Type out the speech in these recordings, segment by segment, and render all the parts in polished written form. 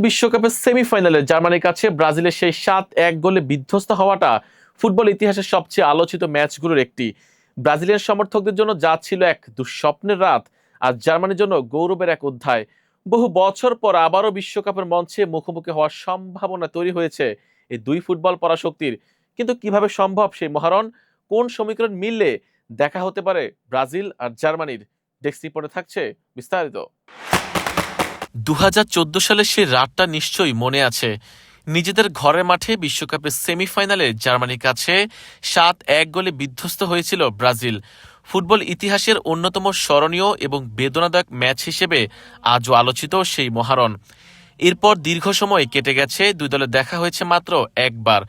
বিশ্বকাপের সেমিফাইনালে জার্মানির কাছে ব্রাজিলের সেই 7-1 গোলে বিধ্বস্ত হওয়াটা ফুটবল ইতিহাসের সবচেয়ে আলোচিত ম্যাচগুলোর একটি। ব্রাজিলিয়ান সমর্থকদের জন্য যা ছিল এক দুঃস্বপ্নের রাত, আর জার্মানির জন্য গৌরবের এক অধ্যায়। বহু বছর পর আবারও বিশ্বকাপের মঞ্চে মুখোমুখি হওয়ার সম্ভাবনা তৈরি হয়েছে এই দুই ফুটবল পরাশক্তির। কিন্তু কিভাবে সম্ভব সেই মহারণ? কোন সমীকরণ মিললে দেখা হতে পারে ব্রাজিল আর জার্মানির? ডেস্ক রিপোর্টে থাকছে বিস্তারিত। 2014 সালের সেই রাতটা নিশ্চয়ই মনে আছে। নিজেদের ঘরের মাঠে বিশ্বকাপের সেমিফাইনালে জার্মানির কাছে 7-1 গোলে বিধ্বস্ত হয়েছিল ব্রাজিল। ফুটবল ইতিহাসের অন্যতম স্মরণীয় এবং বেদনাদায়ক ম্যাচ হিসেবে আজও আলোচিত সেই মহারণ। এরপর দীর্ঘ সময় কেটে গেছে, দুই দলে দেখা হয়েছে মাত্র একবার।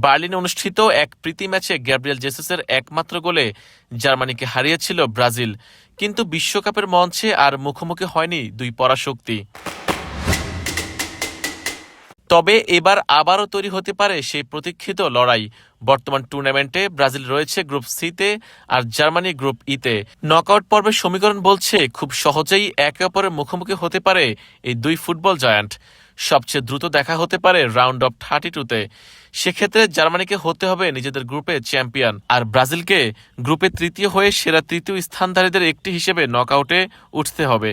বার্লিনে অনুষ্ঠিত এক প্রীতি ম্যাচে গ্যাব্রিয়েল জেসাসের একমাত্র গোলে জার্মানিকে হারিয়েছিল ব্রাজিল। কিন্তু বিশ্বকাপের মঞ্চে আর মুখোমুখি হয়নি দুই পরাশক্তি। তবে এবার আবারও তৈরি হতে পারে সেই প্রতীক্ষিত লড়াই। বর্তমান টুর্নামেন্টে ব্রাজিল রয়েছে গ্রুপ সিতে আর জার্মানি গ্রুপ ইতে। নকআউট পর্বের সমীকরণ বলছে খুব সহজেই একে অপরের মুখোমুখি হতে পারে এই দুই ফুটবল জায়ান্ট। সবচেয়ে দ্রুত দেখা হতে পারে রাউন্ড অফ 32-তে। সেক্ষেত্রে জার্মানিকে হতে হবে নিজেদের গ্রুপে চ্যাম্পিয়ন, আর ব্রাজিলকে গ্রুপে তৃতীয় হয়ে সেরা তৃতীয় স্থানধারীদের একটি হিসেবে নকআউটে উঠতে হবে।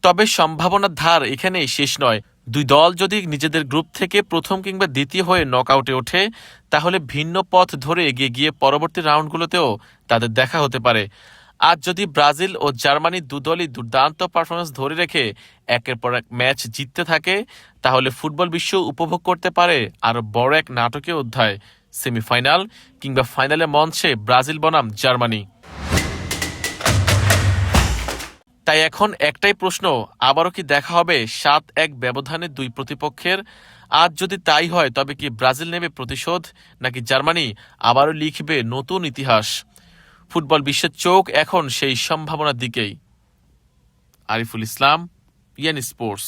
তবে সম্ভাবনার ধার এখানেই শেষ নয়। দুই দল যদি নিজেদের গ্রুপ থেকে প্রথম কিংবা দ্বিতীয় হয়ে নকআউটে ওঠে, তাহলে ভিন্ন পথ ধরে এগিয়ে গিয়ে পরবর্তী রাউন্ডগুলোতেও তাদের দেখা হতে পারে। আজ যদি ব্রাজিল ও জার্মানি দুদলই দুর্দান্ত পারফরমেন্স ধরে রেখে একের পর এক ম্যাচ জিততে থাকে, তাহলে ফুটবল বিশ্ব উপভোগ করতে পারে আরো বড় এক নাটকীয় অধ্যায়, সেমিফাইনাল কিংবা ফাইনালে মঞ্চে ব্রাজিল বনাম জার্মানি। তাই এখন একটাই প্রশ্ন, আবারও কি দেখা হবে 7-1 ব্যবধানে দুই প্রতিপক্ষের? আজ যদি তাই হয়, তবে কি ব্রাজিল নেবে প্রতিশোধ, নাকি জার্মানি আবারও লিখবে নতুন ইতিহাস? ফুটবল বিশ্বের চোখ এখন সেই সম্ভাবনার দিকেই। আরিফুল ইসলাম, ইয়ান স্পোর্টস।